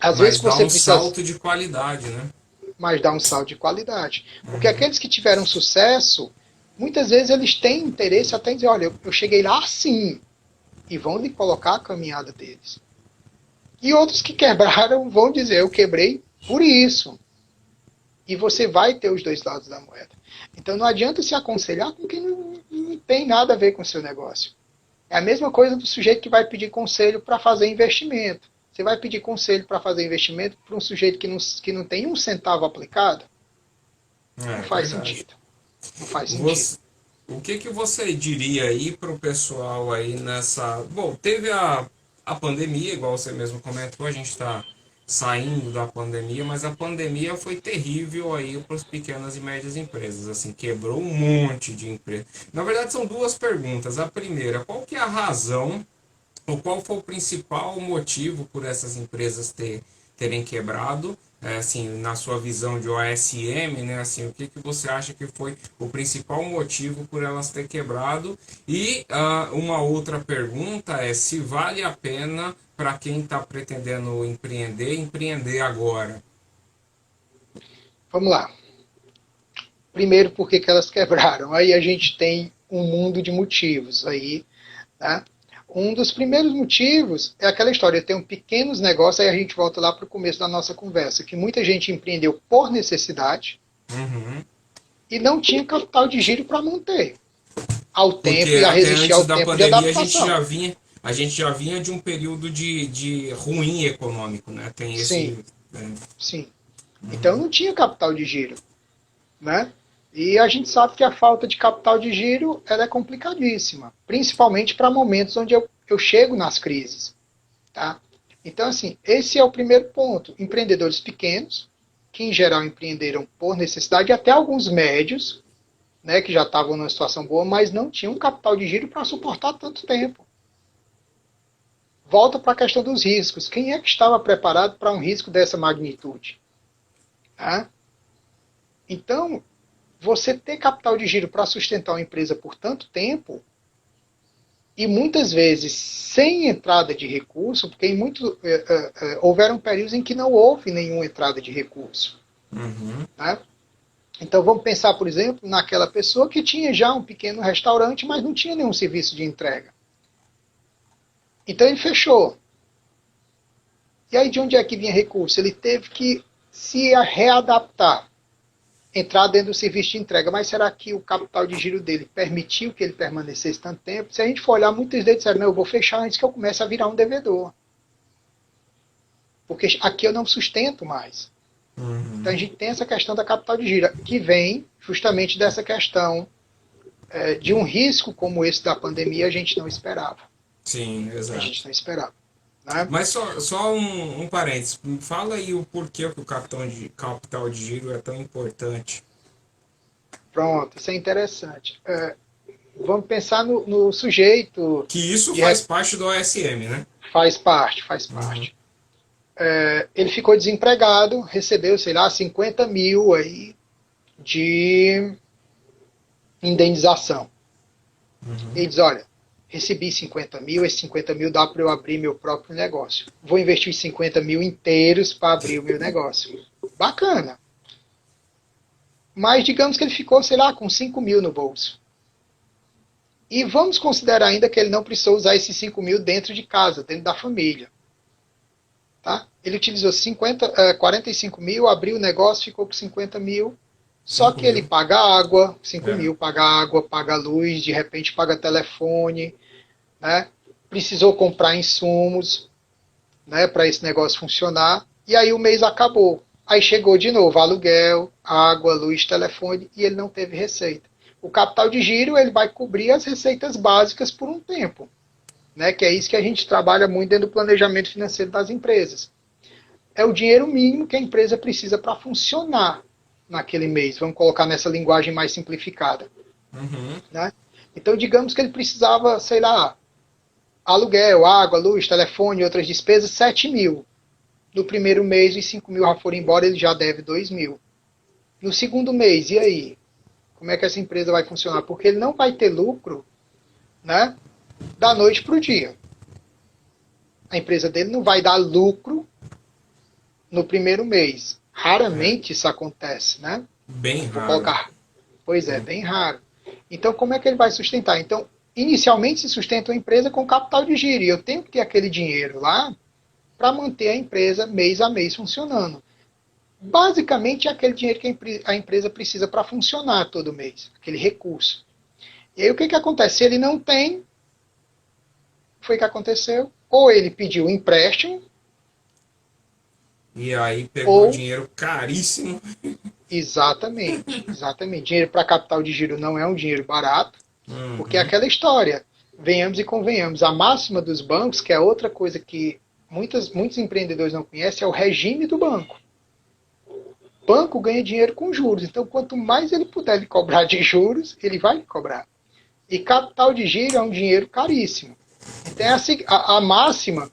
Às vezes Mas que dá você um precisa salto de qualidade, né? mais dar um salto de qualidade. Porque Uhum. aqueles que tiveram sucesso, muitas vezes eles têm interesse até em dizer, olha, eu cheguei lá assim, e vão lhe colocar a caminhada deles. E outros que quebraram vão dizer, eu quebrei por isso. E você vai ter os dois lados da moeda. Então não adianta se aconselhar com quem não tem nada a ver com o seu negócio. É a mesma coisa do sujeito que vai pedir conselho para fazer investimento. Você vai pedir conselho para fazer investimento para um sujeito que não tem um centavo aplicado? Não É faz verdade. sentido. Não faz sentido. Você, o que que você diria aí para o pessoal aí nessa. Bom, teve a pandemia, igual você mesmo comentou, a gente está saindo da pandemia, mas a pandemia foi terrível aí para as pequenas e médias empresas, assim, quebrou um monte de empresas. Na verdade, são duas perguntas. A primeira, qual que é a razão ou qual foi o principal motivo por essas empresas terem quebrado? Assim, na sua visão de OSM, né? Assim, o que, que você acha que foi o principal motivo por elas ter quebrado? E uma outra pergunta é se vale a pena para quem está pretendendo empreender agora. Vamos lá. Primeiro, por que elas quebraram? Aí a gente tem um mundo de motivos aí, né? Um dos primeiros motivos é aquela história, eu tenho pequenos negócios, aí a gente volta lá para o começo da nossa conversa, que muita gente empreendeu por necessidade Uhum, e não tinha capital de giro para manter. ao tempo Porque e a até resistir antes ao da tempo de pandemia adaptação. a gente já vinha de um período de ruim econômico, né? Tem Sim, esse. É, sim. Então não tinha capital de giro, né? E a gente sabe que a falta de capital de giro ela é complicadíssima, principalmente para momentos onde eu chego nas crises, tá? Então, assim, esse é o primeiro ponto. Empreendedores pequenos, que em geral empreenderam por necessidade, e até alguns médios, né, que já estavam numa situação boa, mas não tinham capital de giro para suportar tanto tempo. Volta para a questão dos riscos. Quem é que estava preparado para um risco dessa magnitude? Tá? Então, você ter capital de giro para sustentar uma empresa por tanto tempo e muitas vezes sem entrada de recurso, porque em muito, houveram períodos em que não houve nenhuma entrada de recurso. uhum, Né? Então vamos pensar, por exemplo, naquela pessoa que tinha já um pequeno restaurante, mas não tinha nenhum serviço de entrega. Então ele fechou. E aí de onde é que vinha recurso? Ele teve que se readaptar, entrar dentro do serviço de entrega. Mas será que o capital de giro dele permitiu que ele permanecesse tanto tempo? Se a gente for olhar, muitas vezes disseram, não, eu vou fechar antes que eu comece a virar um devedor. Porque aqui eu não sustento mais. Então a uhum. gente tem essa questão da capital de giro, que vem justamente dessa questão de um risco como esse da pandemia a gente não esperava. Sim, A gente exato. não esperava. Né? Mas só um parênteses. Fala aí o porquê que o capital de giro é tão importante. Pronto, isso é interessante. Vamos pensar no sujeito Que isso de faz parte do OSM, né? faz parte, faz Uhum, parte. Ele ficou desempregado, recebeu, sei lá, 50 mil aí de indenização. Ele uhum. diz, olha, recebi 50 mil, esses 50 mil dá para eu abrir meu próprio negócio. Vou investir 50 mil inteiros para abrir o meu negócio. Bacana. Mas digamos que ele ficou, sei lá, com 5 mil no bolso. E vamos considerar ainda que ele não precisou usar esses 5 mil dentro de casa, dentro da família. Tá? Ele utilizou 45 mil, abriu o negócio, ficou com 50 mil. Só 5 que ele mil? paga água, 5 É. mil, paga água, paga luz, de repente paga telefone, né? Precisou comprar insumos, né, para esse negócio funcionar. E aí o mês acabou. Aí chegou de novo aluguel, água, luz, telefone e ele não teve receita. O capital de giro ele vai cobrir as receitas básicas por um tempo, né? Que é isso que a gente trabalha muito dentro do planejamento financeiro das empresas. É o dinheiro mínimo que a empresa precisa para funcionar naquele mês. Vamos colocar nessa linguagem mais simplificada, Uhum. né? Então, digamos que ele precisava, sei lá, aluguel, água, luz, telefone e outras despesas, 7 mil. No primeiro mês, os 5 mil já foram embora, ele já deve 2 mil. No segundo mês, e aí? Como é que essa empresa vai funcionar? Porque ele não vai ter lucro, né, da noite para o dia. A empresa dele não vai dar lucro no primeiro mês. É. Raramente isso acontece, né? Bem Vou raro. colocar. Pois é, bem raro. Então, como é que ele vai sustentar? Então, inicialmente se sustenta uma empresa com capital de giro. E eu tenho que ter aquele dinheiro lá para manter a empresa mês a mês funcionando. Basicamente é aquele dinheiro que a empresa precisa para funcionar todo mês, aquele recurso. E aí o que acontece? Se ele não tem, foi o que aconteceu. Ou ele pediu um empréstimo, E aí pegou ou dinheiro caríssimo. exatamente, exatamente. Dinheiro para capital de giro não é um dinheiro barato, porque é Uhum. aquela história. Venhamos e convenhamos. A máxima dos bancos, que é outra coisa que muitos empreendedores não conhecem, é o regime do banco. O banco ganha dinheiro com juros. Então, quanto mais ele puder lhe cobrar de juros, ele vai lhe cobrar. E capital de giro é um dinheiro caríssimo. Então, a máxima,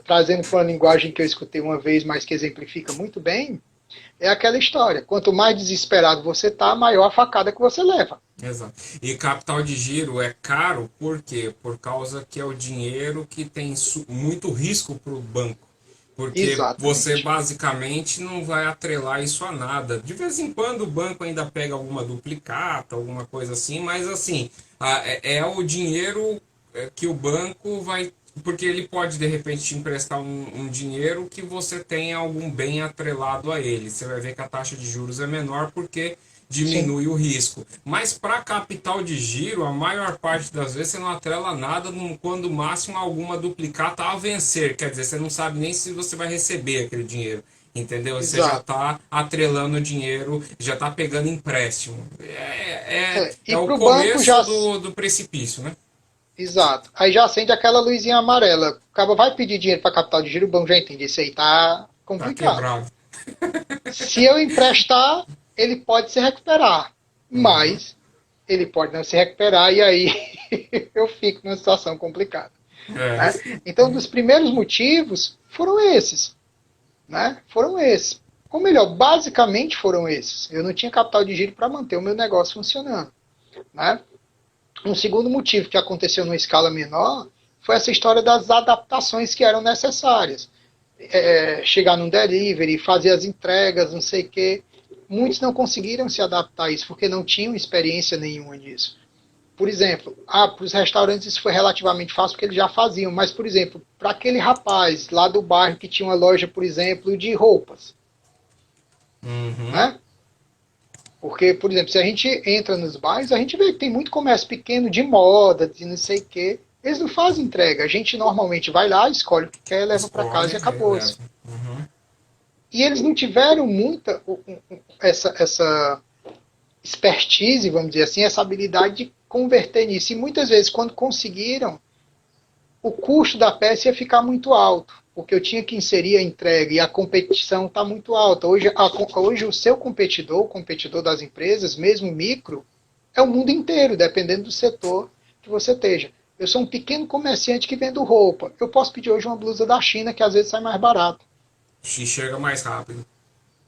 trazendo para uma linguagem que eu escutei uma vez, mas que exemplifica muito bem, é aquela história. Quanto mais desesperado você está, maior a facada que você leva. Exato. E capital de giro é caro por quê? Por causa que é o dinheiro que tem muito risco para o banco. Porque você Exatamente. basicamente não vai atrelar isso a nada. De vez em quando o banco ainda pega alguma duplicata, alguma coisa assim, mas assim, é o dinheiro que o banco vai. Porque ele pode de repente te emprestar um dinheiro que você tenha algum bem atrelado a ele. Você vai ver que a taxa de juros é menor porque Sim, diminui o risco. Mas para capital de giro, a maior parte das vezes você não atrela nada quando máximo alguma duplicata a vencer. Quer dizer, você não sabe nem se você vai receber aquele dinheiro. Entendeu? Você já exato. está atrelando o dinheiro, já está pegando empréstimo. É E o para o banco começo já. do precipício, né? Exato. Aí já acende aquela luzinha amarela. O cara vai pedir dinheiro para capital de giro, o banco já entende. Isso aí tá Tá complicado. quebrado. Se eu emprestar, ele pode se recuperar. Uhum. Mas ele pode não se recuperar e aí eu fico numa situação complicada. É. Né? Então, um dos primeiros motivos foram esses. Né? Foram esses. Ou melhor, basicamente foram esses. Eu não tinha capital de giro para manter o meu negócio funcionando. Né? Um segundo motivo que aconteceu numa escala menor foi essa história das adaptações que eram necessárias. Chegar num delivery, fazer as entregas, não sei o quê. Muitos não conseguiram se adaptar a isso porque não tinham experiência nenhuma nisso. Por exemplo, para os restaurantes isso foi relativamente fácil porque eles já faziam, mas, por exemplo, para aquele rapaz lá do bairro que tinha uma loja, por exemplo, de roupas, Uhum. né? Porque, por exemplo, se a gente entra nos bairros, a gente vê que tem muito comércio pequeno de moda, de não sei o quê. Eles não fazem entrega. A gente normalmente vai lá, escolhe o que quer, leva para Escolhe casa e e acabou-se. leva. Uhum. E eles não tiveram muita essa expertise, vamos dizer assim, essa habilidade de converter nisso. E muitas vezes, quando conseguiram, o custo da peça ia ficar muito alto, porque eu tinha que inserir a entrega e a competição está muito alta. Hoje o seu competidor, o competidor das empresas, mesmo micro, é o mundo inteiro, dependendo do setor que você esteja. Eu sou um pequeno comerciante que vendo roupa. Eu posso pedir hoje uma blusa da China que às vezes sai mais barato. E chega mais rápido.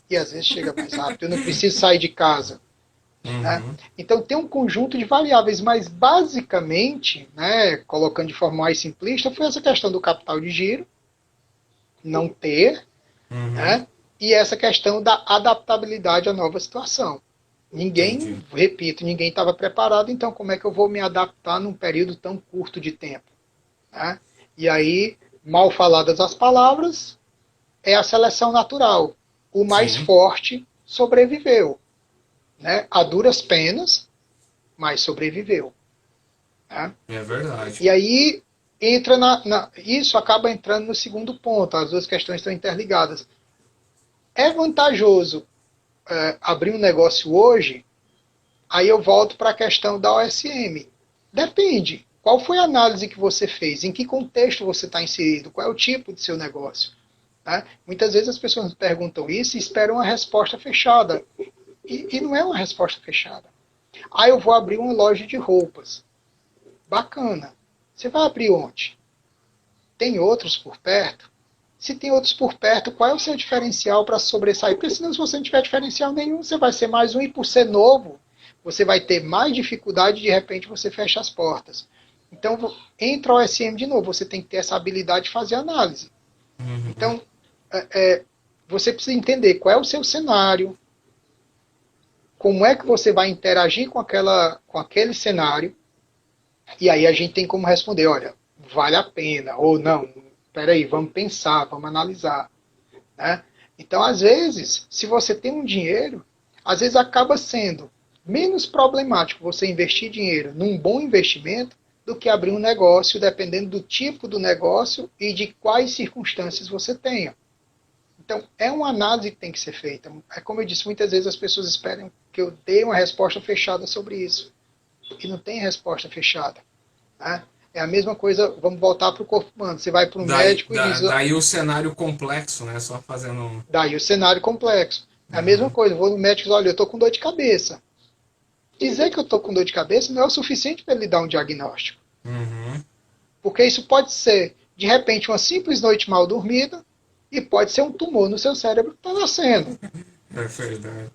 E às vezes chega mais rápido. Eu não preciso sair de casa. Né? Uhum. Então tem um conjunto de variáveis, mas basicamente, né, colocando de forma mais simplista, foi essa questão do capital de giro, não ter, Uhum. né, e essa questão da adaptabilidade à nova situação. Ninguém, Entendi. repito, ninguém estava preparado, então como é que eu vou me adaptar num período tão curto de tempo? Né? E aí, mal faladas as palavras, é a seleção natural. O mais Sim, forte sobreviveu. Né? A duras penas, mas sobreviveu. Né? é verdade. E aí isso acaba entrando no segundo ponto. As duas questões estão interligadas. É vantajoso abrir um negócio hoje? Aí eu volto para a questão da OSM. Depende. Qual foi a análise que você fez? Em que contexto você está inserido? Qual é o tipo de seu negócio? Né? Muitas vezes as pessoas perguntam isso e esperam uma resposta fechada. E não é uma resposta fechada. Ah, eu vou abrir uma loja de roupas. Bacana. Você vai abrir onde? Tem outros por perto? Se tem outros por perto, qual é o seu diferencial para sobressair? Porque senão, se você não tiver diferencial nenhum, você vai ser mais um e por ser novo, você vai ter mais dificuldade e de repente você fecha as portas. Então, entra o OSM de novo, você tem que ter essa habilidade de fazer análise. Uhum. Então, você precisa entender qual é o seu cenário, como é que você vai interagir com aquele cenário, e aí a gente tem como responder, olha, vale a pena, ou não, peraí, vamos pensar, vamos analisar. Né? Então, às vezes, se você tem um dinheiro, às vezes acaba sendo menos problemático você investir dinheiro num bom investimento do que abrir um negócio, dependendo do tipo do negócio e de quais circunstâncias você tenha. Então, é uma análise que tem que ser feita. É como eu disse, muitas vezes as pessoas esperam que eu dê uma resposta fechada sobre isso. E não tem resposta fechada. Né? É a mesma coisa, vamos voltar para o corpo humano. Você vai para um médico e diz, Daí o cenário complexo, né? Só fazendo. daí o cenário complexo. É a mesma Uhum. coisa, vou no médico e diz, olha, eu estou com dor de cabeça. Dizer que eu estou com dor de cabeça não é o suficiente para ele dar um diagnóstico. Uhum. Porque isso pode ser, de repente, uma simples noite mal dormida e pode ser um tumor no seu cérebro que está nascendo. É verdade.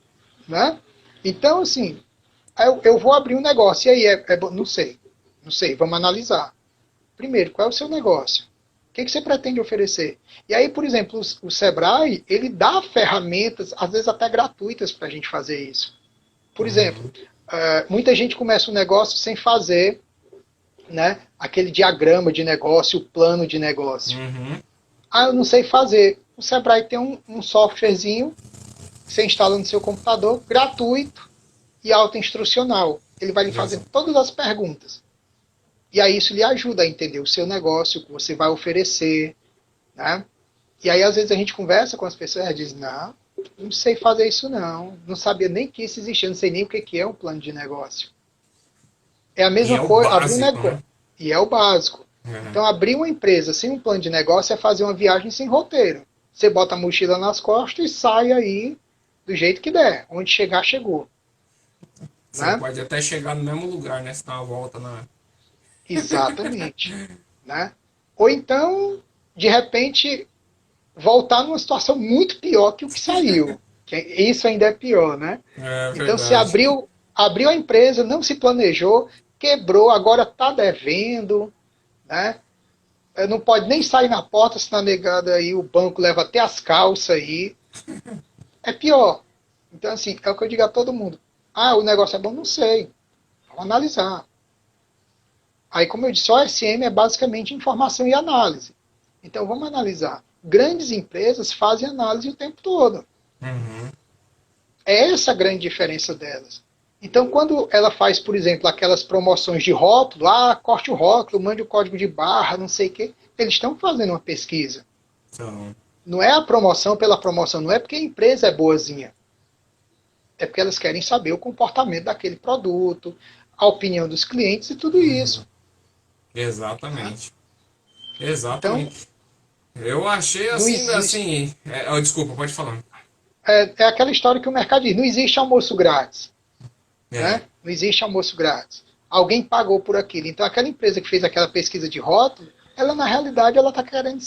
Né? Então, assim, eu vou abrir um negócio. E aí, não sei. Não sei, vamos analisar. Primeiro, qual é o seu negócio? O que você pretende oferecer? E aí, por exemplo, o Sebrae, ele dá ferramentas, às vezes até gratuitas, para a gente fazer isso. Por exemplo, Uhum. muita gente começa um negócio sem fazer, né, aquele diagrama de negócio, o plano de negócio. Uhum. Ah, eu não sei fazer. O Sebrae tem um softwarezinho que você instala no seu computador, gratuito, e autoinstrucional. Ele vai lhe fazendo todas as perguntas. E aí isso lhe ajuda a entender o seu negócio, o que você vai oferecer, né? E aí às vezes a gente conversa com as pessoas e diz, não, não sei fazer isso não, não sabia nem que isso existia, não sei nem o que é um plano de negócio. É a E mesma é o coisa, abrir um básico, negócio. né? E é o básico. É. Então, abrir uma empresa sem um plano de negócio é fazer uma viagem sem roteiro. Você bota a mochila nas costas e sai aí do jeito que der. Onde chegar, chegou. Você Né? pode até chegar no mesmo lugar, né? Se dá uma volta na. Exatamente. Né? Ou então, de repente, voltar numa situação muito pior que o que saiu. Isso ainda é pior, né? É Então, se verdade. abriu a empresa, não se planejou, quebrou, agora está devendo, né? Não pode nem sair na porta se na negada aí o banco leva até as calças aí. É pior. Então, assim, é o que eu digo a todo mundo. Ah, o negócio é bom? Não sei. Vamos analisar. Aí, como eu disse, o OSM é basicamente informação e análise. Então, vamos analisar. Grandes empresas fazem análise o tempo todo. Uhum. É essa a grande diferença delas. Então, quando ela faz, por exemplo, aquelas promoções de rótulo, corte o rótulo, mande o código de barra, não sei o quê, eles estão fazendo uma pesquisa. Então, Não é a promoção pela promoção, não é porque a empresa é boazinha. É porque elas querem saber o comportamento daquele produto, a opinião dos clientes e tudo isso. Tá? exatamente. Então, Exatamente. Eu achei não assim, existe. desculpa, pode falar. É aquela história que o mercado diz: não existe almoço grátis. É, Né? Não existe almoço grátis. Alguém pagou por aquilo. Então, aquela empresa que fez aquela pesquisa de rótulo, ela na realidade ela está querendo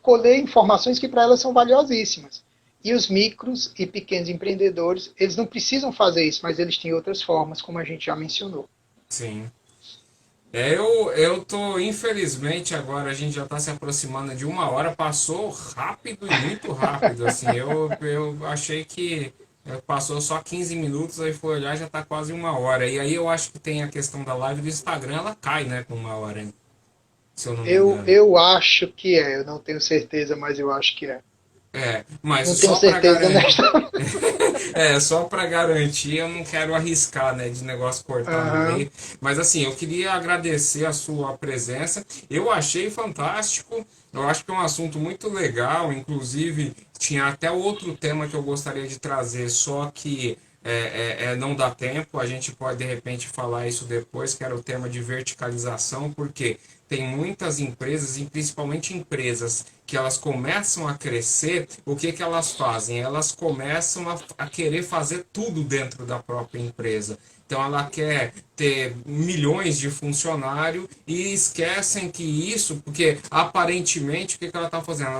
colher informações que para ela são valiosíssimas. E os micros e pequenos empreendedores, eles não precisam fazer isso, mas eles têm outras formas, como a gente já mencionou. sim. Eu tô, infelizmente, agora a gente já está se aproximando de uma hora, passou rápido e muito rápido, assim, eu achei que passou só 15 minutos, aí foi olhar já está quase uma hora, e aí eu acho que tem a questão da live do Instagram, ela cai, né, com uma hora, hein, se eu não me engano. Eu acho que é, eu não tenho certeza, mas eu acho que é. Mas Não tenho só para certeza garantir, nesta. só para garantir, eu não quero arriscar, né, de negócio cortar no Aham. meio. Mas assim, eu queria agradecer a sua presença. Eu achei fantástico. Eu acho que é um assunto muito legal. Inclusive, tinha até outro tema que eu gostaria de trazer, só que não dá tempo. A gente pode de repente falar isso depois, que era o tema de verticalização, porque tem muitas empresas, e principalmente empresas que elas começam a crescer, o que elas fazem? Elas começam a querer fazer tudo dentro da própria empresa. Então ela quer ter milhões de funcionários e esquecem que isso, porque aparentemente o que ela está fazendo?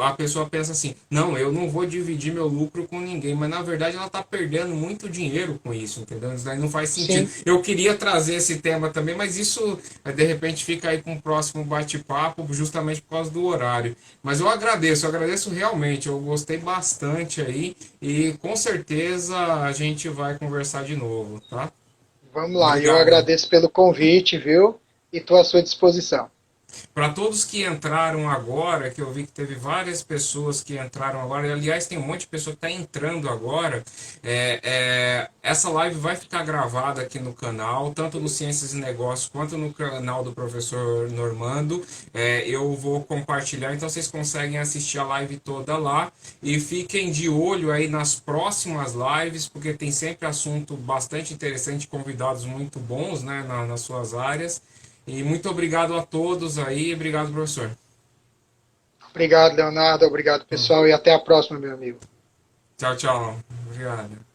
A pessoa pensa assim, não, eu não vou dividir meu lucro com ninguém, mas na verdade ela está perdendo muito dinheiro com isso, entendeu? Isso daí não faz sentido. Sim. Eu queria trazer esse tema também, mas isso de repente fica aí com o próximo bate-papo, justamente por causa do horário. Mas eu agradeço realmente, eu gostei bastante aí e com certeza a gente vai conversar de novo, tá? Vamos lá, eu Obrigado. agradeço pelo convite, viu? E estou à sua disposição. Para todos que entraram agora, que eu vi que teve várias pessoas que entraram agora, aliás, tem um monte de pessoa que está entrando agora. Essa live vai ficar gravada aqui no canal, tanto no Ciências e Negócios quanto no canal do professor Normando. Eu vou compartilhar, então vocês conseguem assistir a live toda lá. E fiquem de olho aí nas próximas lives, porque tem sempre assunto bastante interessante, convidados muito bons, né, nas suas áreas. E muito obrigado a todos aí. Obrigado, professor. Obrigado, Leonardo. Obrigado, pessoal. E até a próxima, meu amigo. Tchau, tchau. Obrigado.